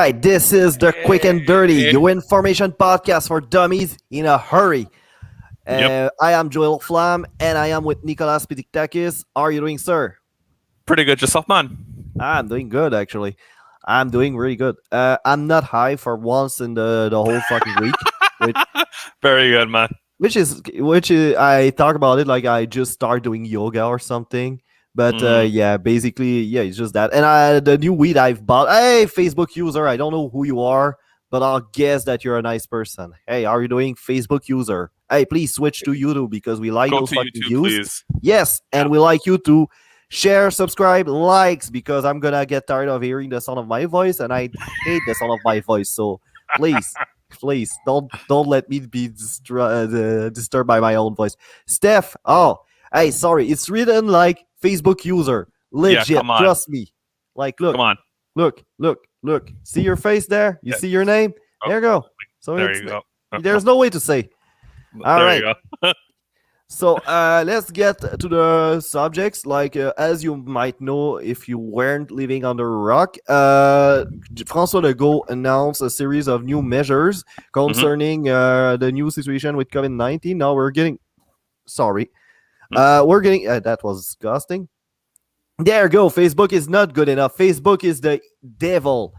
right, this is the Quick and Dirty, your information podcast for dummies in a hurry. Yep. I am Laflamme, and I am with Nicolas Pidiktakis. How are you doing, sir? Pretty good yourself, man. I'm doing good, actually. I'm doing really good. I'm not high for once in the whole fucking week, which Very good, man. I talk about it like I just start doing yoga or something. But basically, it's just that. And the new weed I've bought. Hey, Facebook user, I don't know who you are, but I'll guess that you're a nice person. Hey, how are you doing, Facebook user? Hey, please switch to YouTube because we like Go those to fucking YouTube, views. please. Yes, and we like you to share, subscribe, likes because I'm gonna get tired of hearing the sound of my voice, and I hate the sound of my voice. So please, don't let me be disturbed by my own voice. Steph, hey, sorry, it's written like Facebook user. Legit, come on. trust me. Like, look, Come on. look. See your face there? You see your name? Oh, there you go. So there you go. There's no way to say. All there right. you go. So let's get to the subjects. Like as you might know, if you weren't living under a rock, François Legault announced a series of new measures concerning the new situation with COVID-19. Now we're getting that was disgusting. There you go. Facebook is not good enough. Facebook is the devil.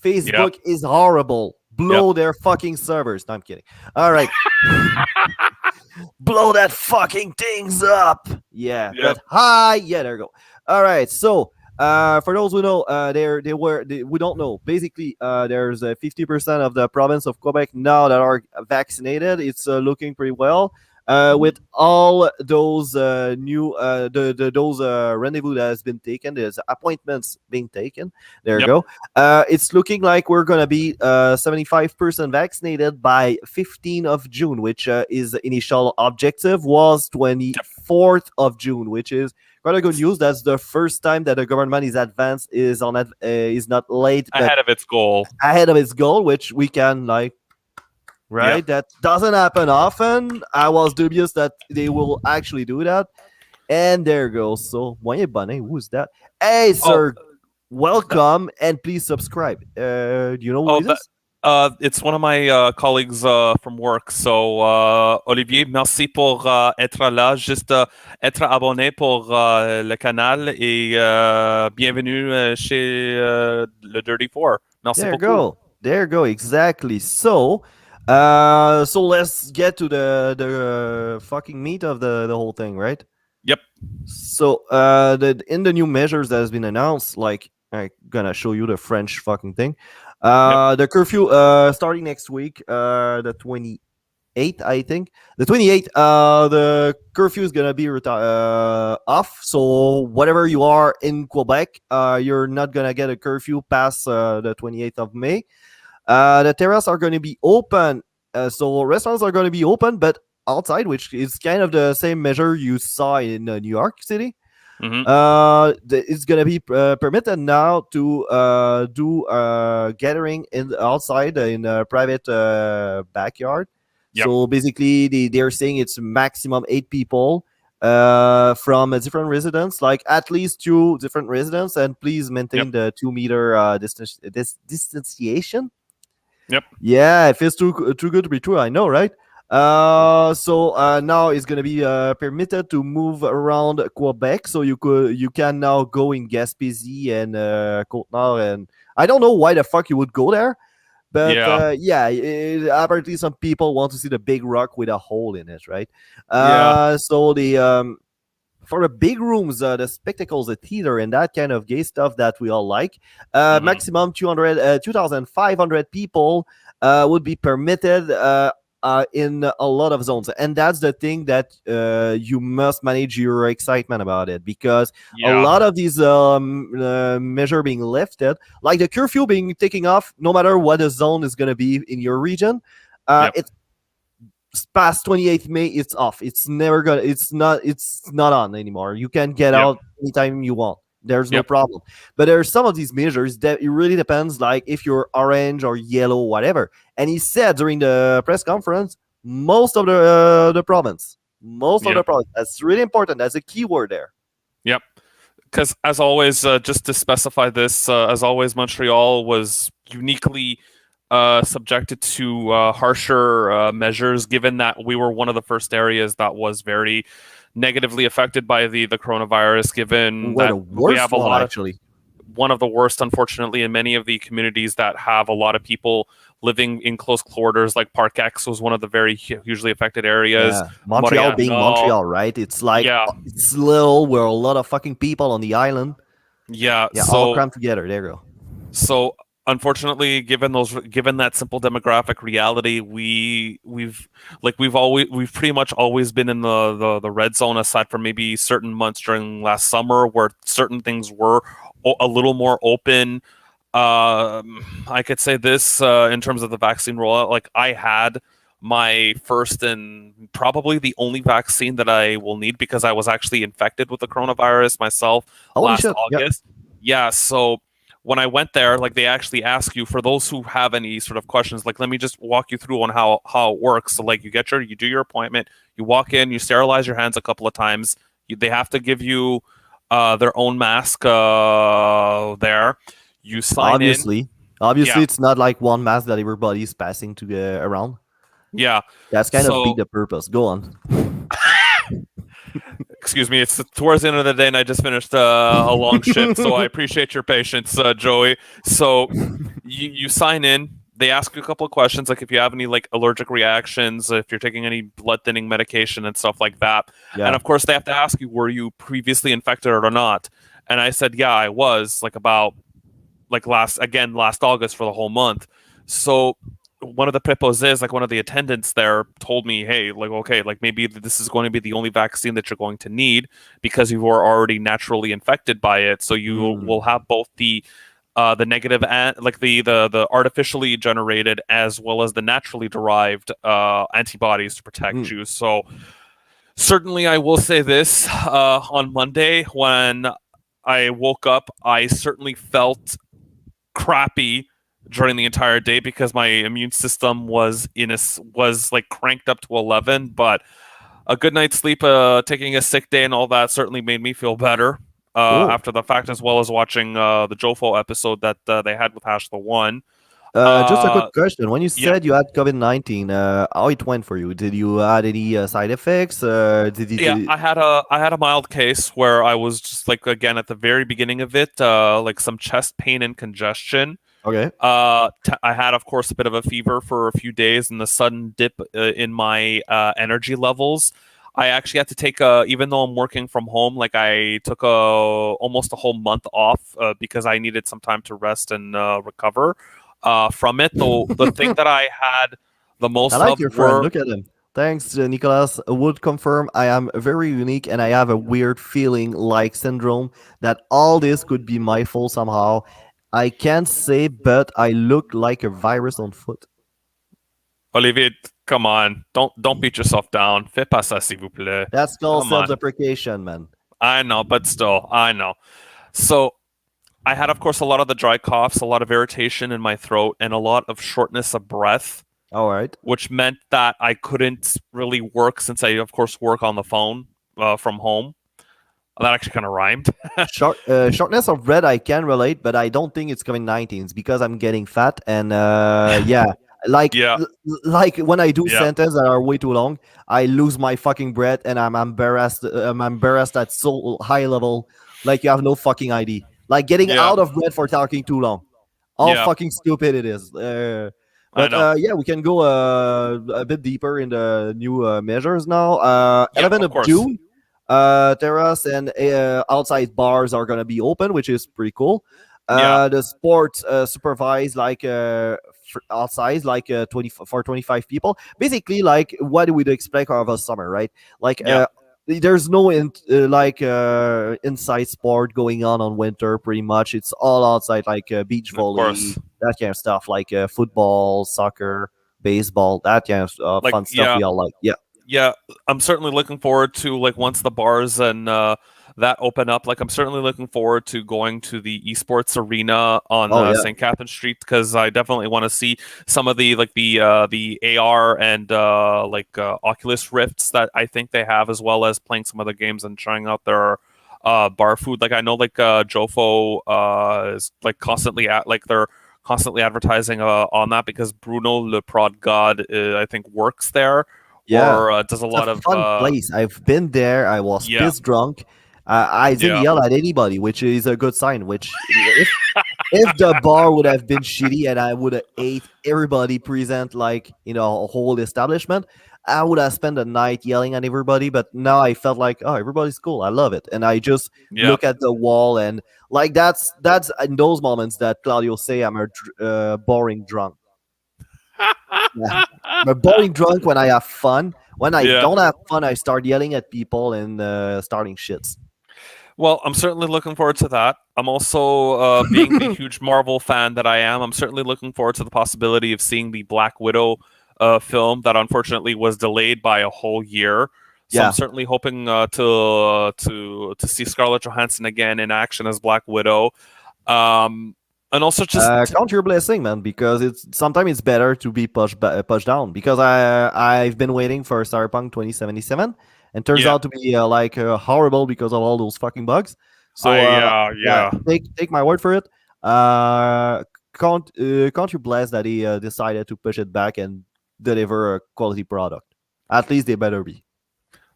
Facebook is horrible. Blow their fucking servers. No, I'm kidding. All right. Blow that fucking things up. Yeah. But hi. Yeah, there you go. All right. So for those who know, we don't know. Basically, there's 50% of the province of Quebec now that are vaccinated. It's looking pretty well. With all those new those rendezvous that has been taken, there's appointments being taken. There you go. It's looking like we're gonna be 75% vaccinated by 15th of June, which is initial objective was 24th of June, which is quite a good news. That's the first time that the government is advanced, is not late, but Ahead of its goal, which we can like. Right, that doesn't happen often. I was dubious that they will actually do that, and there goes. So, Moyen Bonnet, who's that? Hey, sir, welcome, and please subscribe. Do you know who it is? It's one of my colleagues from work. So, Olivier, merci pour être là. Juste être abonné pour le canal et bienvenue chez le Dirty Four. Merci beaucoup. There you go. Exactly. So let's get to the fucking meat of the whole thing, right? Yep. So in the new measures that has been announced, like I'm gonna show you the French fucking thing. The curfew starting next week, the 28th, I think. The 28th, the curfew is gonna be off. So whatever you are in Quebec, you're not gonna get a curfew past the 28th of May. The terraces are going to be open, so restaurants are going to be open, but outside, which is kind of the same measure you saw in New York City. It's going to be permitted now to do gathering outside in a private backyard. So basically, they're saying it's maximum 8 people from a different residence, like at least 2 different residents, and please maintain the 2-meter distanciation. Yeah, it feels too good to be true. I know, right? So now it's gonna be permitted to move around Quebec. So you can now go in Gaspésie and Côte-Nord, and I don't know why the fuck you would go there, but apparently some people want to see the big rock with a hole in it, right? So the for the big rooms, the spectacles, the theater, and that kind of gay stuff that we all like, maximum 2,500 people would be permitted in a lot of zones. And that's the thing that you must manage your excitement about it, because a lot of these measures being lifted, like the curfew being taken off, no matter what the zone is going to be in your region, it's past 28th May, it's off. It's not on anymore. You can get out anytime you want. There's no problem. But there are some of these measures that it really depends, like if you're orange or yellow, whatever. And he said during the press conference, most of the province. That's really important. That's a key word there. because as always, just to specify this, as always, Montreal was uniquely subjected to harsher measures, given that we were one of the first areas that was very negatively affected by the coronavirus, given We're that the we worst have a one, lot of actually. one of the worst, unfortunately, in many of the communities that have a lot of people living in close quarters. Like Park X was one of the very hugely affected areas. Yeah, Montreal being Montreal, Montreal, right? It's like yeah, it's little. We're a lot of fucking people on the island. yeah. Yeah, all crammed together. There you go. So unfortunately, given that simple demographic reality, we've pretty much always been in the red zone, aside from maybe certain months during last summer where certain things were a little more open. I could say this in terms of the vaccine rollout. Like, I had my first and probably the only vaccine that I will need, because I was actually infected with the coronavirus myself Holy last shit! Yeah. August. Yeah, so when I went there, like, they actually ask you, for those who have any sort of questions, like, let me just walk you through on how it works. So, like, you do your appointment, you walk in, you sterilize your hands a couple of times. They have to give you their own mask there. You sign in. Obviously, Yeah, it's not like one mask that everybody's passing to around. yeah. That's kind of be So, the purpose. Go on. excuse me, it's towards the end of the day, and I just finished a long shift, so I appreciate your patience, Joey. So, you sign in. They ask you a couple of questions, like if you have any like allergic reactions, if you're taking any blood thinning medication and stuff like that. And Yeah. of course, they have to ask you, were you previously infected or not? And I said, yeah, I was, like, about like last August for the whole month. So one of the preposes, like one of the attendants there, told me, hey, like, okay, like, maybe this is going to be the only vaccine that you're going to need, because you were already naturally infected by it. So you will Mm. have both the negative and like the artificially generated as well as the naturally derived antibodies to protect Mm. you. So certainly, I will say this: on Monday, when I woke up, I certainly felt crappy during the entire day, because my immune system was like cranked up to 11. But a good night's sleep, taking a sick day and all that, certainly made me feel better Cool. after the fact, as well as watching the Jofo episode that they had with Hash the One. Just a quick Uh, question. When you yeah, said you had COVID-19, how it went for you? Did you had any side effects? yeah, I had a mild case where I was just, like, again, at the very beginning of it, like some chest pain and congestion. Okay. I had, of course, a bit of a fever for a few days, and the sudden dip in my energy levels. I actually had to take even though I'm working from home, like, I took almost a whole month off because I needed some time to rest and recover from it. Though the thing that I had the I most like of your friend. were, Look at him. Thanks, Nicolas. Would confirm I am very unique and I have a weird feeling like syndrome that all this could be my fault somehow. I can't say, but I look like a virus on foot. Olivier. Come on, don't beat yourself down. Fais pas ça, s'il vous plaît. That's called Come self on. deprecation, man. I know, but still, I know. So I had, of course, a lot of the dry coughs, a lot of irritation in my throat, and a lot of shortness of breath, All right. which meant that I couldn't really work, since I, of course, work on the phone from home. That actually kind of rhymed. Shortness of breath, I can relate, but I don't think it's COVID-19. It's because I'm getting fat, and yeah, like Yeah, like when I do yeah, sentences that are way too long, I lose my fucking breath, and I'm embarrassed. I'm embarrassed at so high level, like you have no fucking idea. Like getting yeah, out of breath for talking too long. How yeah. fucking stupid it is. I But know. yeah, we can go a bit deeper in the new measures now. Yeah, 11th of of course. June, terrace and outside bars are gonna be open, which is pretty cool. Yeah, The sports supervised like outside like 20 for 25 people, basically like what we'd expect of a summer, right? Like yeah, there's no inside sport going on winter. Pretty much it's all outside, like beach of volley, course. that kind of stuff, like football, soccer, baseball, that kind of Like, fun stuff yeah, we all like. Yeah. yeah, I'm certainly looking forward to, like, once the bars and that open up. Like, I'm certainly looking forward to going to the esports arena on Oh yeah. St. Catherine Street, because I definitely want to see some of the AR and Oculus Rifts that I think they have, as well as playing some other games and trying out their bar food. Like I know like Jofo is like constantly at like they're constantly advertising on that because Bruno Le Prod God I think works there Yeah, or does a it's a lot of fun place. I've been there. I was yeah, pissed drunk. I didn't yeah, yell at anybody, which is a good sign. Which if the bar would have been shitty and I would have ate everybody present, like a whole establishment, I would have spent the night yelling at everybody. But now I felt like, oh, everybody's cool. I love it, and I just yeah. look at the wall and like that's in those moments that Claudio say I'm a boring drunk. Yeah. I'm a boring drunk when I have fun. When I Yeah. don't have fun, I start yelling at people and starting shits. Well, I'm certainly looking forward to that. I'm also, being the huge Marvel fan that I am, I'm certainly looking forward to the possibility of seeing the Black Widow film that unfortunately was delayed by a whole year. So I'm Yeah. certainly hoping to see Scarlett Johansson again in action as Black Widow, and also just Count your blessing, man, because it's sometimes it's better to be pushed down. Because I've been waiting for Cyberpunk 2077, and turns yeah, out to be horrible because of all those fucking bugs. So I yeah, yeah. take my word for it. Can't you bless that he decided to push it back and deliver a quality product? At least they better be.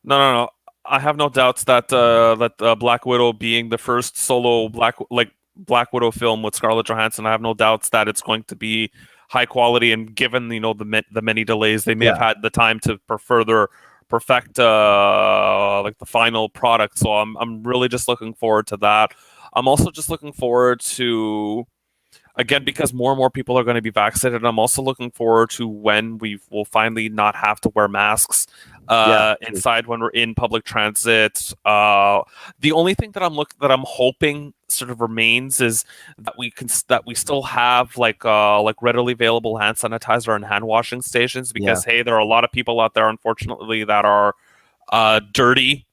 No. I have no doubts that Black Widow being the first solo Black Widow film with Scarlett Johansson, I have no doubts that it's going to be high quality. And given the many delays, they may have Yeah. had the time to further perfect like the final product. So I'm really just looking forward to that. I'm also just looking forward to again because more and more people are going to be vaccinated. I'm also looking forward to when we will finally not have to wear masks Yeah. inside when we're in public transit. The only thing that I'm hoping sort of remains is that we still have like readily available hand sanitizer and hand washing stations Yeah. because hey, there are a lot of people out there unfortunately that are dirty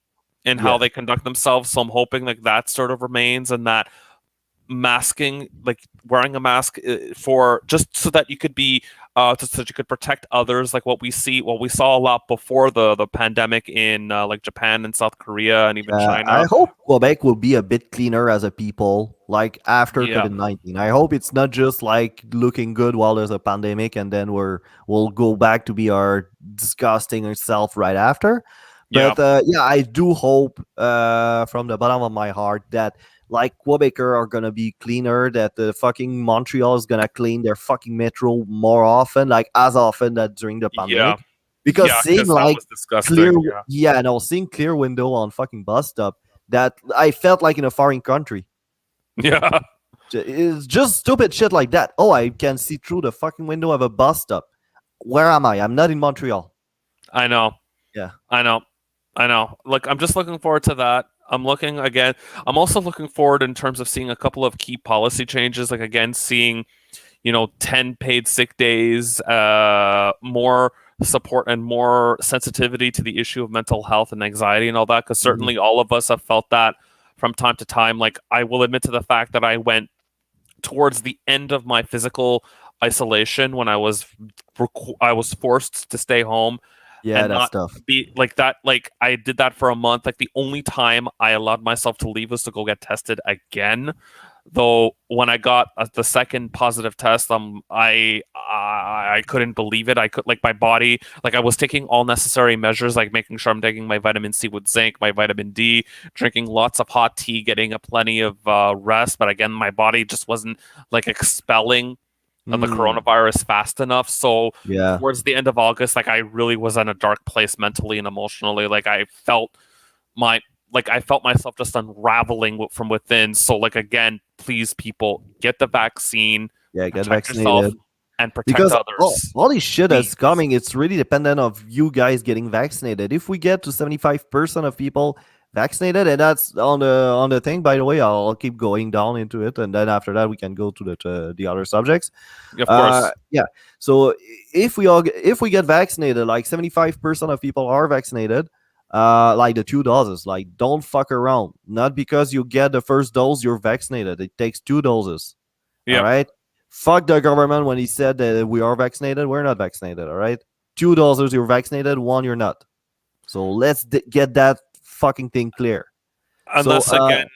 in how Yeah. they conduct themselves. So I'm hoping like that sort of remains and that masking, like wearing a mask for just so that you could be so that you could protect others, like what we saw a lot before the pandemic in like Japan and South Korea and even I China. hope Quebec will be a bit cleaner as a people, like after Yeah, COVID-19. I hope it's not just like looking good while there's a pandemic and then we'll go back to be our disgusting self right after. yeah, But yeah, I do hope from the bottom of my heart that like Quebecer are gonna be cleaner, that the fucking Montreal is gonna clean their fucking metro more often, like as often that during the yeah, pandemic. Because yeah, seeing because that like was disgusting. clear, Yeah, yeah, no, seeing clear window on fucking bus stop that I felt like in a foreign country. yeah, It's just stupid shit like that. Oh, I can see through the fucking window of a bus stop. Where am I? I'm not in Montreal. I know, Yeah. I know, I know. Like I'm just looking forward to that. I'm looking again. I'm also looking forward in terms of seeing a couple of key policy changes. Like again, seeing 10 paid sick days, more support and more sensitivity to the issue of mental health and anxiety and all that. Because Mhm. certainly all of us have felt that from time to time. Like I will admit to the fact that I went towards the end of my physical isolation when I was forced to stay home Yeah, and that's not tough. be like that. Like I did that for a month. Like the only time I allowed myself to leave was to go get tested again. Though when I got the second positive test, I couldn't believe it. I could like my body, like I was taking all necessary measures, like making sure I'm taking my vitamin C with zinc, my vitamin D, drinking lots of hot tea, getting a plenty of rest. But again, my body just wasn't like expelling the Mm, coronavirus fast enough. So yeah. towards the end of August, like I really was in a dark place mentally and emotionally. My I felt myself just unraveling from within. So like again, please people get the vaccine, Yeah, get protect yourself vaccinated. and protect Because all, others. all this shit that's Please. coming, it's really dependent of you guys getting vaccinated. If we get to 75% of people vaccinated, and that's on the thing, by the way, I'll keep going down into it, and then after that we can go to the other subjects. Of course. Yeah. So if we get vaccinated, like 75% of people are vaccinated, like the 2 doses, like don't fuck around. Not because you get the first dose, you're vaccinated. It takes 2 doses. All Yep. right. Fuck the government when he said that we are vaccinated. We're not vaccinated. All right. 2 doses, you're vaccinated. One, you're not. So let's get that fucking thing clear. So Unless again,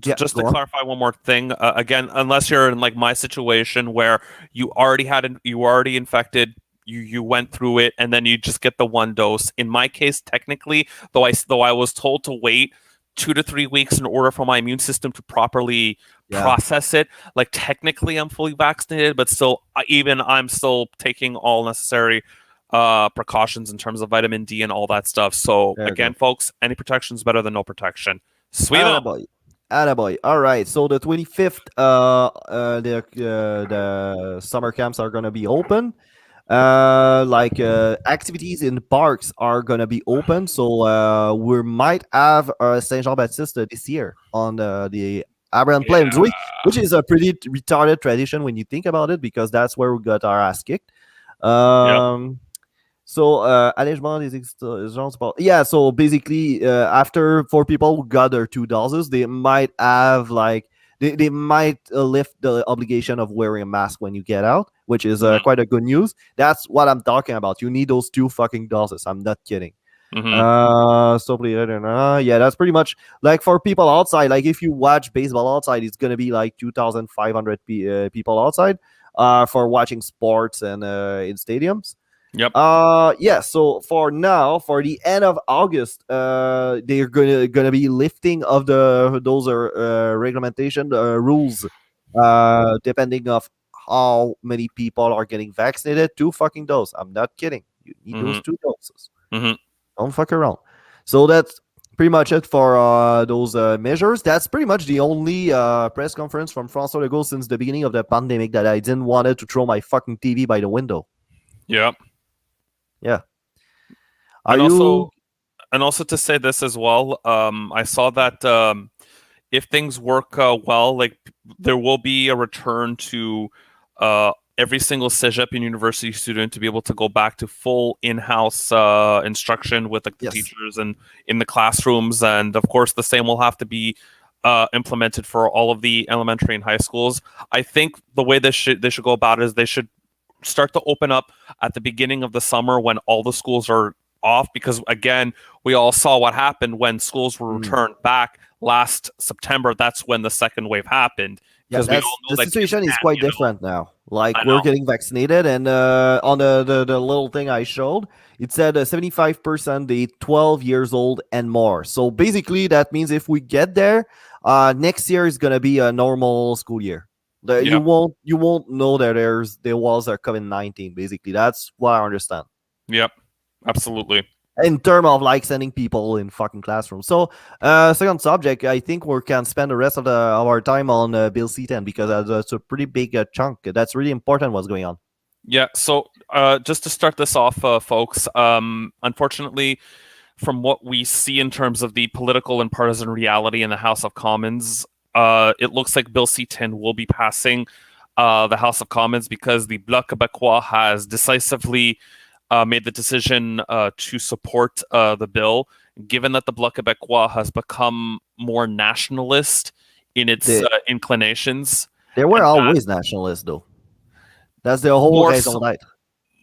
yeah, just to go on. clarify one more thing, again, unless you're in like my situation where you already infected, you went through it, and then you just get the one dose. In my case, technically, though I was told to wait 2 to 3 weeks in order for my immune system to properly Yeah, process it. Like technically, I'm fully vaccinated, but still, even I'm still taking all necessary precautions in terms of vitamin D and all that stuff. So there you again, go. folks, any protection is better than no protection. Sweet. Attaboy. Attaboy. All right. So the 25th, the summer camps are gonna be open. Activities in parks are gonna be open. So we might have Saint Jean Baptiste this year on the Abraham Yeah. Plains, which is a pretty retarded tradition when you think about it, because that's where we got our ass kicked. Yep. So, allègement des exigences. Yeah, so basically, after for people who got their 2 doses, they might have they might lift the obligation of wearing a mask when you get out, which is Mhm. quite a good news. That's what I'm talking about. You need those 2 fucking doses. I'm not kidding. Mhm. Yeah, that's pretty much like for people outside. Like if you watch baseball outside, it's gonna be like 2,500 people outside for watching sports and in stadiums. Yep. Yeah, so for now, for the end of August, they're gonna be lifting of those regulation rules, depending of how many people are getting vaccinated. 2 fucking doses. I'm not kidding. You need those Mhm. 2 doses. Mhm. Don't fuck around. So that's pretty much it for those measures. That's pretty much the only press conference from François Legault since the beginning of the pandemic that I didn't wanted to throw my fucking TV by the window. Yep. Yeah. Are And you? also, to say this as well, I saw that if things work well, like there will be a return to every single cégep and university student to be able to go back to full in-house instruction with like the Yes. teachers and in the classrooms, and of course the same will have to be implemented for all of the elementary and high schools. I think the way they should go about it is they should start to open up at the beginning of the summer when all the schools are off, because again, we all saw what happened when schools were Mm. returned back last September. That's when the second wave happened, Yeah, because we all that's know the that kids situation is can't, quite different now. Like I we're know. getting vaccinated, and on the little thing I showed, it said 75% the 12 years old and more. So basically, that means if we get there, next year is gonna be a normal school year. You Yep. won't know that there was a COVID-19. Basically, that's what I understand Yep. Absolutely. in terms of like sending people in fucking classrooms. So, second subject, I think we can spend the rest of our time on Bill C10 because that's a pretty big chunk. That's really important. What's going on? Yeah. So, just to start this off, folks, unfortunately, from what we see in terms of the political and partisan reality in the House of Commons, it looks like Bill C10 will be passing the House of Commons because the Bloc Québécois has decisively made the decision to support the bill, given that the Bloc Québécois has become more nationalist in its They inclinations, they were and that always nationalists, though. That's the whole more raison so, d'être.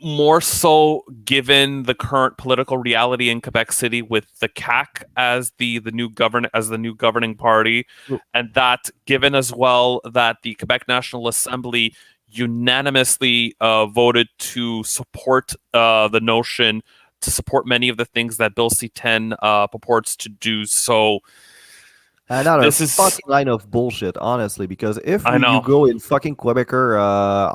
more so given the current political reality in Quebec City with the CAQ as the new governing party, and that given as well that the Quebec National Assembly unanimously voted to support the notion to support many of the things that Bill C10 purports to do. So Another this is, fucking line of bullshit, honestly. Because if I you know, go in fucking Quebecer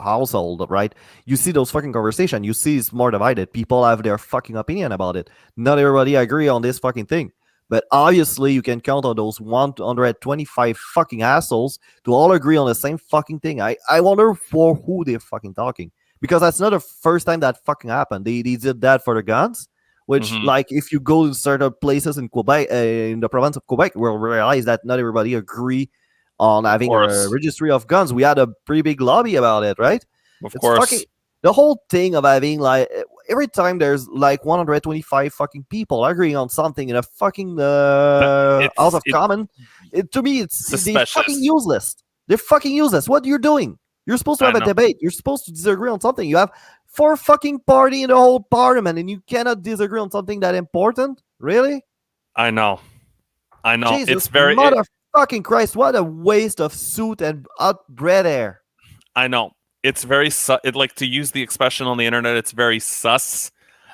household, right, you see those fucking conversation. You see it's more divided. People have their fucking opinion about it. Not everybody agree on this fucking thing. But obviously, you can count on those 125 fucking assholes to all agree on the same fucking thing. I wonder for who they're fucking talking. Because that's not the first time that fucking happened. They did that for the guns, which, mhm, like, if you go to certain places in Quebec, in the province of Quebec, we'll realize that not everybody agree on of having a course, registry of guns. We had a pretty big lobby about it, right? of It's fucking course, the whole thing of having like every time there's like 125 fucking people agreeing on something in a fucking but House it's of Common. To me, it's they fucking suspicious. useless. They're fucking useless. What you're doing? You're supposed to I have a know. debate. You're supposed to disagree on something. You have 4 fucking party in the whole parliament, and you cannot disagree on something that important. Really? I know. I know. Jesus, motherfucking Christ! What a waste of suit and hot bread air. I know. It's very like, to use the expression on the internet, it's very sus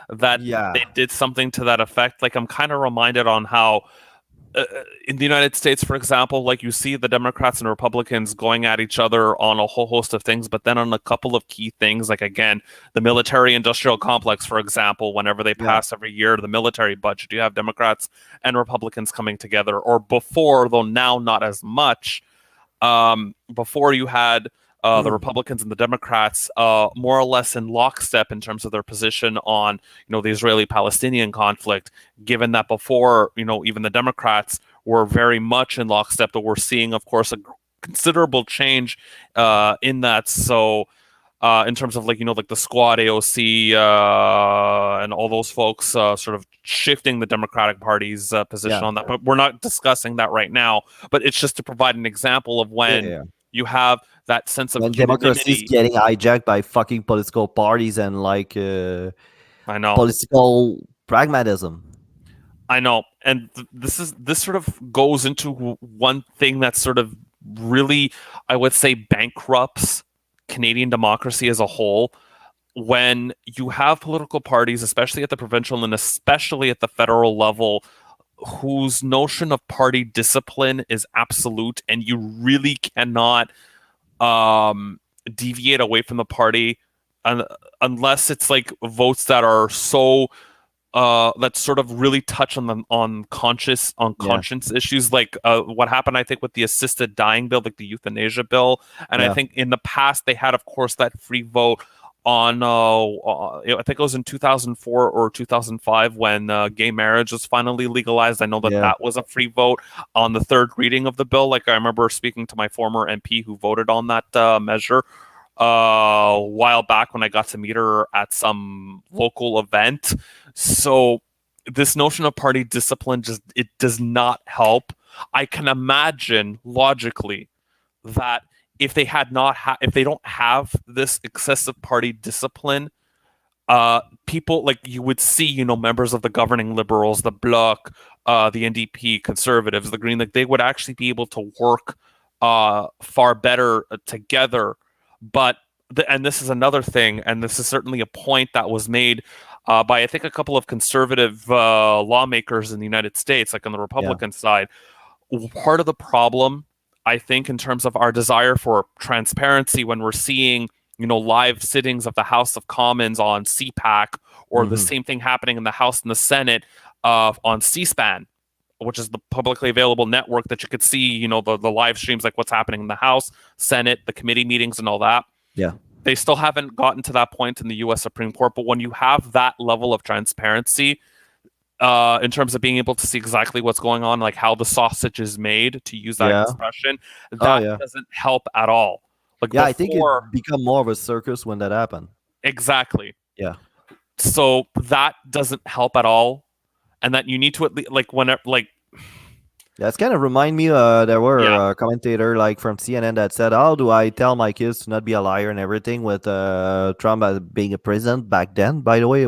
that Yeah, they did something to that effect. Like, I'm kind of reminded on how in the United States, for example, like, you see the Democrats and Republicans going at each other on a whole host of things, but then on a couple of key things, like, again, the military-industrial complex, for example, whenever they yeah. pass every year the military budget, you have Democrats and Republicans coming together. Or before, though now not as much, before you had the Republicans and the Democrats more or less in lockstep in terms of their position on, the Israeli-Palestinian conflict, given that before, even the Democrats were very much in lockstep, but we're seeing, of course, a considerable change in that. So in terms of, like, like the Squad AOC and all those folks sort of shifting the Democratic Party's position on that. But we're not discussing that right now. But it's just to provide an example of when you have that sense of When democracy is unanimity. getting hijacked by fucking political parties and like I know. political pragmatism. I know. And this sort of goes into one thing that sort of really, I would say, bankrupts Canadian democracy as a whole. When you have political parties, especially at the provincial and especially at the federal level, whose notion of party discipline is absolute, and you really cannot deviate away from the party unless it's like votes that are so that sort of really touch on conscience issues, like what happened, I think, with the assisted dying bill, like the euthanasia bill. And I think in the past they had, of course, that free vote on I think it was in 2004 or 2005 when gay marriage was finally legalized. I know that was a free vote on the third reading of the bill. Like, I remember speaking to my former MP who voted on that measure a while back when I got to meet her at some local event. So this notion of party discipline it does not help. I can imagine logically that if they had not if they don't have this excessive party discipline, people, like, you would see, members of the governing Liberals, the Bloc, the NDP, Conservatives, the Green, like, they would actually be able to work far better together. But and this is another thing, and this is certainly a point that was made by, I think, a couple of conservative lawmakers in the United States, like on the Republican side. Part of the problem, I think, in terms of our desire for transparency, when we're seeing, live sittings of the House of Commons on CPAC, or the same thing happening in the House and the Senate on C-SPAN, which is the publicly available network that you could see, the live streams, like what's happening in the House, Senate, the committee meetings and all that. Yeah. They still haven't gotten to that point in the U.S. Supreme Court. But when you have that level of transparency, in terms of being able to see exactly what's going on, like how the sausage is made, to use that expression, that doesn't help at all. Like, before, I think it become more of a circus when that happened. Exactly. Yeah. So that doesn't help at all. And that you need to, at least, like, whenever, like, it's kind of remind me there were a commentator like from CNN that said, how do I tell my kids to not be a liar and everything, with Trump as being a president back then, by the way.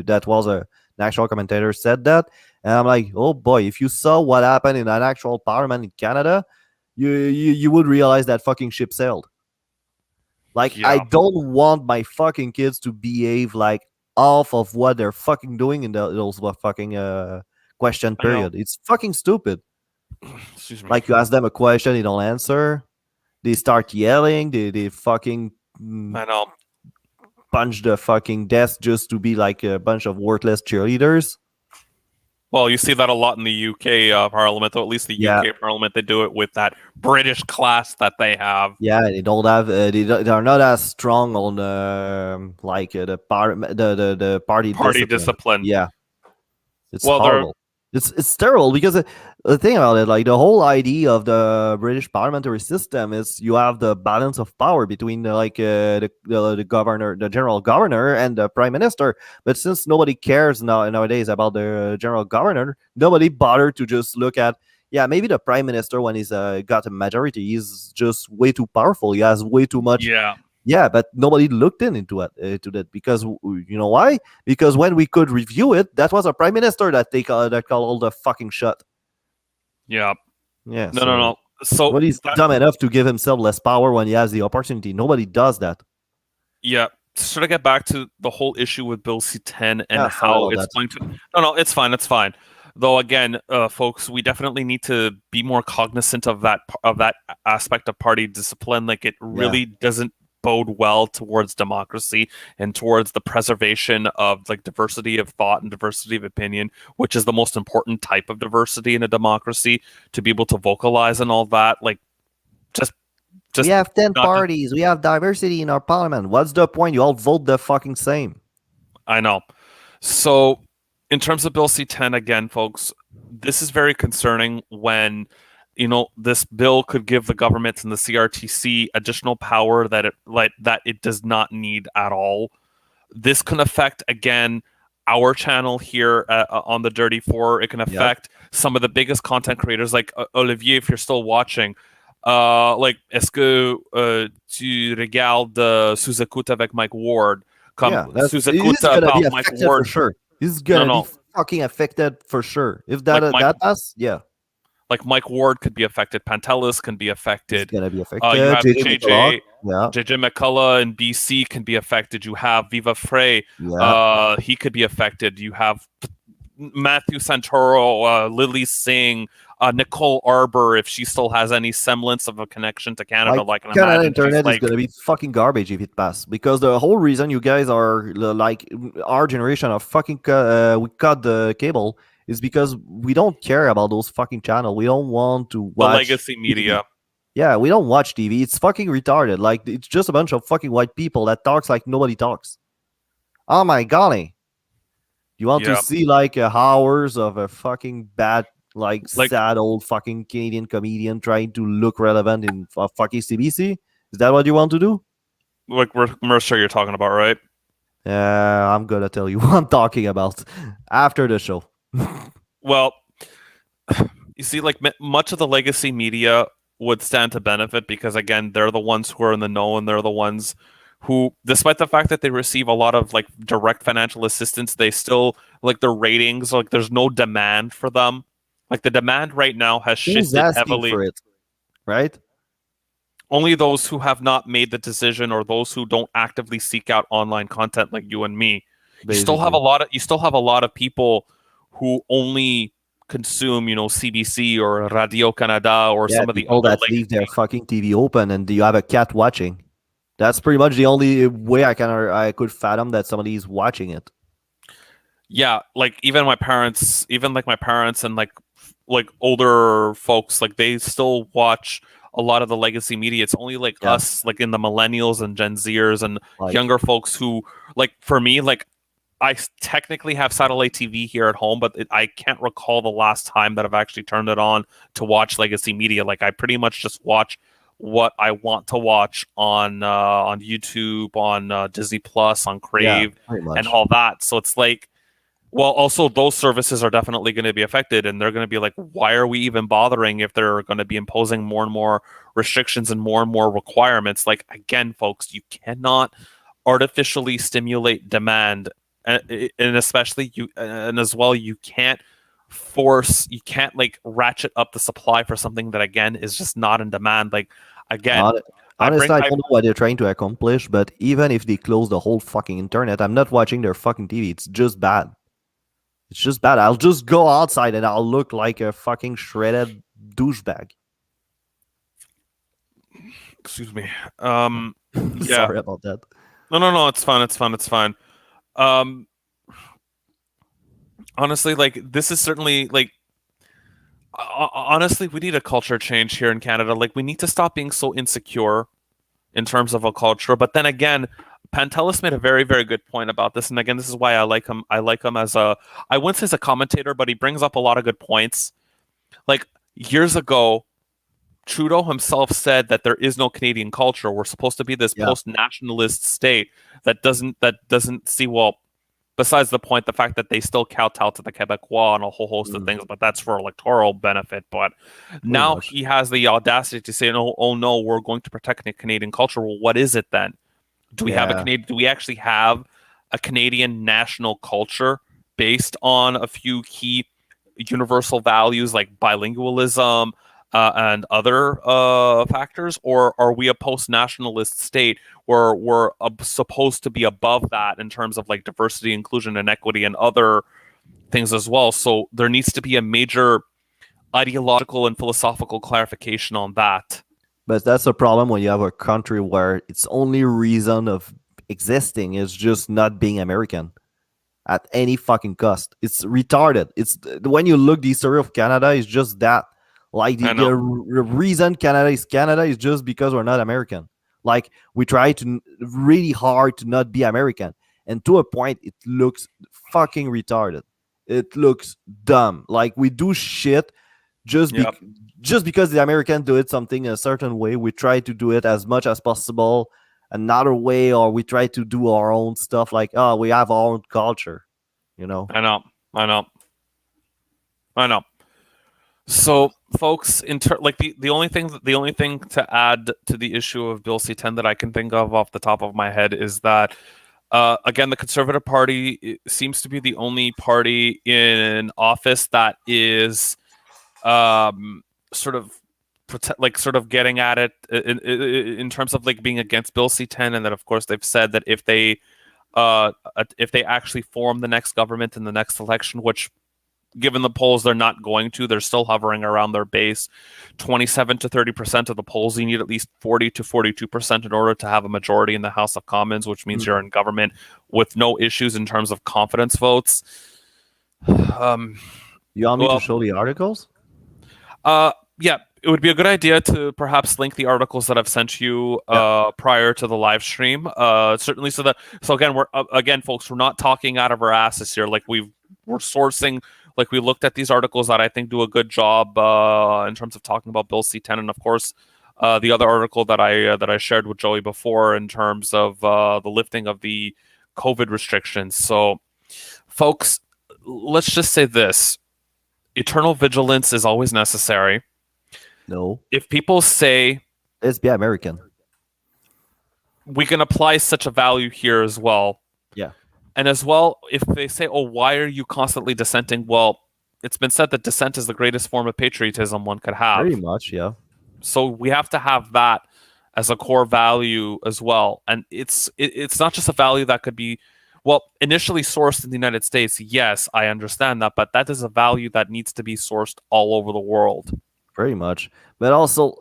That was an actual commentator said that. And I'm like, oh boy, if you saw what happened in an actual parliament in Canada, you would realize that fucking ship sailed. Like, I don't want my fucking kids to behave like half of what they're fucking doing in those fucking question period. It's fucking stupid. Excuse me. Like, you ask them a question, they don't answer. They start yelling. They fucking I know. punch the fucking desk just to be like a bunch of worthless cheerleaders. Well, you see that a lot in the UK Parliament, or at least the UK Parliament. They do it with that British class that they have. Yeah, they don't have. They're not as strong on the party discipline. Yeah, it's horrible. It's terrible, because the thing about it, like, the whole idea of the British parliamentary system is you have the balance of power between the governor, the general governor, and the prime minister. But since nobody cares nowadays about the general governor, nobody bothered to just look at, maybe the prime minister, when he's got a majority, he's just way too powerful. He has way too much. Yeah, but nobody looked into that, because you know why? Because when we could review it, that was a prime minister that called all the fucking shot. Yeah. Yeah, No, no, so no. So nobody's dumb enough to give himself less power when he has the opportunity. Nobody does that. yeah. Should I get back to the whole issue with Bill C-10 and Yeah, sorry how about it's that. going to? No, no, it's fine. It's fine. Though again, folks, we definitely need to be more cognizant of that aspect of party discipline. Like it Yeah, really doesn't bode well towards democracy and towards the preservation of like diversity of thought and diversity of opinion, which is the most important type of diversity in a democracy, to be able to vocalize and all that. Like just we just have 10 not. parties. We have diversity in our parliament. What's the point? You all vote the fucking same. I know. So, in terms of Bill C-10, again, folks, this is very concerning when, this bill could give the government and the CRTC additional power that it does not need at all. This can affect, again, our channel here on the Dirty Four. It can Yep. affect some of the biggest content creators, like Olivier, if you're still watching. Est-ce que tu regardes Sous-écoute avec Mike Ward? Comme Yeah, that's Sous-écoute he's gonna par be Mike affected for Ward. sure. He's No, gonna be no. fucking affected for sure. If Like Mike, that pass, yeah, like Mike Ward could be affected. Pantelis can be he's affected. gonna be You affected. have JJ McCullough, yeah, JJ McCullough in BC can be affected. You have Viva Frey. yeah. He could be affected. You have Matthew Santoro, Lily Singh, Nicole Arbor, if she still has any semblance of a connection to Canada, Like like I can Canada imagine she's internet is like, gonna be fucking garbage if it passes. Because the whole reason you guys are like our generation of fucking we cut the cable is because we don't care about those fucking channel. We don't want to the watch legacy TV. media. Yeah, we don't watch TV. It's fucking retarded. Like it's just a bunch of fucking white people that talks like nobody talks. Oh my golly. You want to Yeah, see like hours of a fucking bad, like like sad old fucking Canadian comedian trying to look relevant in fucking CBC? Is that what you want to do? we're sure you're talking about, right? I'm gonna tell you what I'm talking about after the show. Well, you see, like much of the legacy media would stand to benefit because, again, they're the ones who are in the know and they're the ones who, despite the fact that they receive a lot of like direct financial assistance, they still like their ratings. Like, there's no demand for them. Like, the demand right now has Who's shifted asking heavily. for it? Right? Only those who have not made the decision or those who don't actively seek out online content, like you and me. Basically. You still have a lot of people who only consume, CBC or Radio Canada or Yeah, some of the people other that leave their fucking TV open and you have a cat watching. That's pretty much the only way I could fathom that somebody is watching it. Yeah, like even my parents, and like older folks, like they still watch a lot of the legacy media. It's only like Yeah. us, like in the millennials and Gen Zers and Like younger folks who, like for me, like I technically have satellite TV here at home, but I can't recall the last time that I've actually turned it on to watch legacy media. Like I pretty much just watch what I want to watch on YouTube, on Disney Plus, on yeah, Crave, pretty much. and all that. So it's like, well, also those services are definitely going to be affected, and they're going to be like, why are we even bothering if they're going to be imposing more and more restrictions and more requirements? Like again, folks, you cannot artificially stimulate demand, and especially and as well, you can't like ratchet up the supply for something that again is just not in demand. Like again, Honestly, I don't know what they're trying to accomplish, but even if they close the whole fucking internet, I'm not watching their fucking TV. It's just bad. It's just bad. I'll just go outside and I'll look like a fucking shredded douchebag. excuse me. Yeah. Sorry about that. No. It's fine. It's fine. Honestly, like this is certainly like honestly, we need a culture change here in Canada. Like we need to stop being so insecure in terms of a culture. But then again, Pantelis made a very, very good point about this. And again, this is why I like him. I like him I wouldn't say as a commentator, but he brings up a lot of good points. Like years ago, Trudeau himself said that there is no Canadian culture. We're supposed to be this post-nationalist state that doesn't see, well, besides the point, the fact that they still kowtow to the Quebecois and a whole host of things, but that's for electoral benefit. But now he has the audacity to say, "No, oh no, we're going to protect the Canadian culture." Well, what is it then? Do we have a Canadian? Do we actually have a Canadian national culture based on a few key universal values like bilingualism and other factors, or are we a post-nationalist state where we're supposed to be above that in terms of like diversity, inclusion, and equity, and other things as well? So there needs to be a major ideological and philosophical clarification on that. But that's a problem when you have a country where its only reason of existing is just not being American at any fucking cost. It's retarded. It's when you look the history of Canada is just that. Like the reason Canada is just because we're not American. Like we try to really hard to not be American, and to a point it looks fucking retarded. It looks dumb. Like we do shit just Yep. just because the American do it something a certain way. We try to do it as much as possible another way, or we try to do our own stuff. Like, oh, we have our own culture, you know. I know. So, folks, like the only thing to add to the issue of Bill C-10 that I can think of off the top of my head is that again, the Conservative Party seems to be the only party in office that is sort of getting at it in terms of like being against Bill C-10, and that of course they've said that if they actually form the next government in the next election, which given the polls they're not going to, they're still hovering around their base 27 to 30% of the polls. You need at least 40 to 42% in order to have a majority in the House of Commons, which means you're in government with no issues in terms of confidence votes. You want me to show the articles? Yeah, it would be a good idea to perhaps link the articles that I've sent you prior to the live stream. Certainly, so again, folks, we're not talking out of our asses here. Like we're sourcing, like we looked at these articles that I think do a good job in terms of talking about Bill C-10, and of course, the other article that I shared with Joey before in terms of the lifting of the COVID restrictions. So, folks, let's just say this: eternal vigilance is always necessary. No. If people say, let's be American, we can apply such a value here as well. Yeah. And as well, if they say, oh, why are you constantly dissenting? Well, it's been said that dissent is the greatest form of patriotism one could have. Pretty much, yeah. So we have to have that as a core value as well. And it's not just a value that could be, well, initially sourced in the United States. Yes, I understand that. But that is a value that needs to be sourced all over the world. Pretty much, but also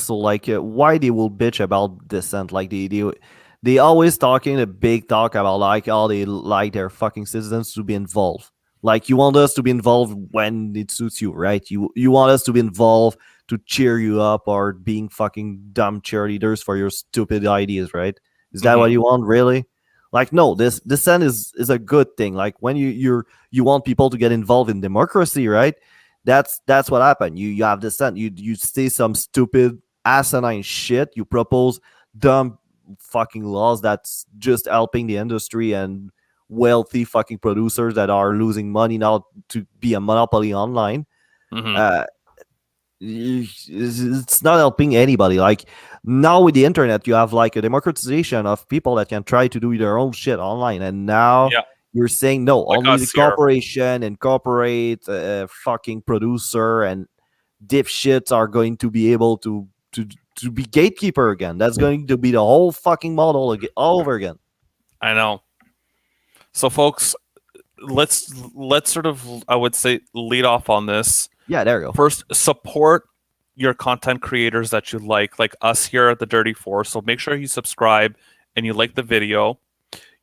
like why they will bitch about dissent? Like they always talking a big talk about like how they like their fucking citizens to be involved. Like you want us to be involved when it suits you, right? You want us to be involved to cheer you up or being fucking dumb cheerleaders for your stupid ideas, right? Is that what you want, really? Like no, this dissent is a good thing. Like when you want people to get involved in democracy, right? That's what happened. You have dissent. You say some stupid asinine shit. You propose dumb fucking laws that's just helping the industry and wealthy fucking producers that are losing money now to be a monopoly online. It's not helping anybody. Like now with the internet, you have like a democratization of people that can try to do their own shit online, and now. Yeah. You're saying no, like only the corporation and corporate fucking producer and dipshits are going to be able to be gatekeeper again. That's going to be the whole fucking model again, all over again. I know. So, folks, let's sort of, I would say, lead off on this. Yeah, there you go. First, support your content creators that you like us here at the Dirty Four. So make sure you subscribe and you like the video.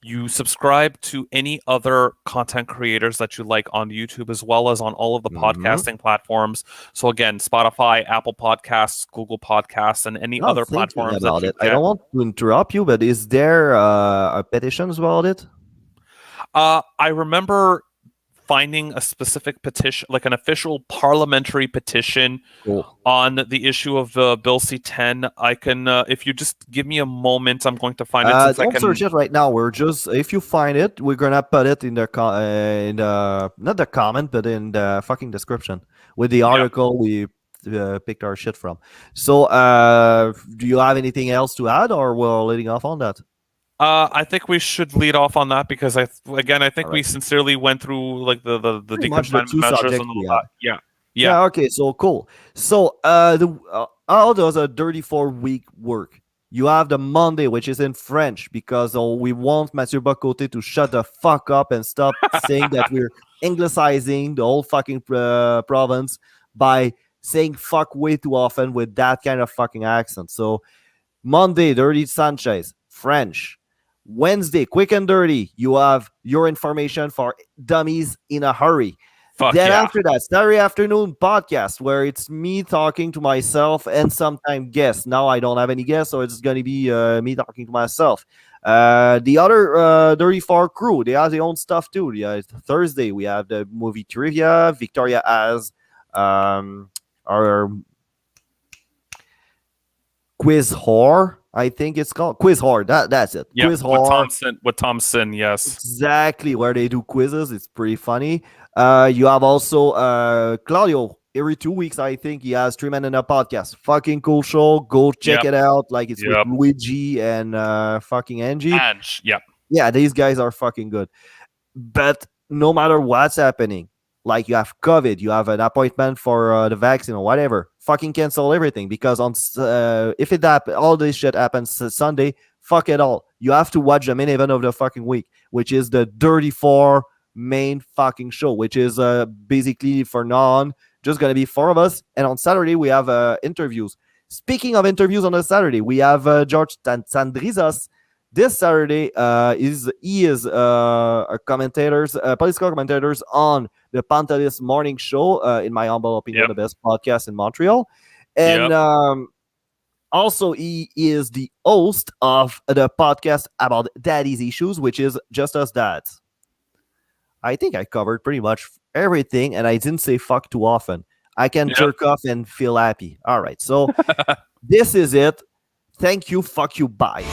You subscribe to any other content creators that you like on YouTube, as well as on all of the podcasting platforms. So again, Spotify, Apple Podcasts, Google Podcasts, and any other platforms about it. I don't want to interrupt you, but is there a petition about it? I remember finding a specific petition, like an official parliamentary petition on the issue of Bill C-10. I can, if you just give me a moment, I'm going to find it. Don't search it right now. We're just, if you find it, we're gonna put it in the not the comment, but in the fucking description with the article we picked our shit from. So, do you have anything else to add, or we're leading off on that? I think we should lead off on that because I All think we right. sincerely went through like the Pretty much the deconfinement two measures subjects and all we have. that. Yeah, yeah, Yeah, okay, so cool. So, how does a 34-week work? You have the Monday, which is in French, because we want Mathieu Bocoté to shut the fuck up and stop saying that we're anglicizing the whole fucking province by saying fuck way too often with that kind of fucking accent. So, Monday, Dirty Sanchez, French. Wednesday, Quick and Dirty, you have your information for dummies in a hurry. fuck Then yeah, after that, Saturday afternoon podcast where it's me talking to myself and sometimes guests. Now I don't have any guests, so it's gonna be me talking to myself. The other Dirty Far crew, they have their own stuff too. Yeah, Thursday we have the movie trivia. Victoria has our quiz whore. I think it's called quiz whore. That's it. yeah. Quiz whore. With Thompson, yes, Exactly where they do quizzes. It's pretty funny. You have also Claudio. Every 2 weeks, I think he has 3 Men in a Podcast. Fucking cool show. Go check yep, it out. Like it's with yep. Luigi and fucking Angie. Ange, yep, Yeah, these guys are fucking good. But no matter what's happening, like you have COVID, you have an appointment for the vaccine or whatever, fucking cancel everything because if all this shit happens Sunday, fuck it all. You have to watch the main event of the fucking week, which is the Dirty Four main fucking show, which is basically for now on just gonna be four of us. And on Saturday we have interviews. Speaking of interviews on a Saturday, we have George Sandrizas this Saturday. He is political commentators on the Pantelis Morning Show. In my humble opinion, yep, the best podcast in Montreal, and yep. also he is the host of the podcast about daddy's issues, which is Just Us Dads. I think I covered pretty much everything, and I didn't say fuck too often. I can Yep. jerk off and feel happy. All right, so this is it. Thank you. Fuck you. Bye.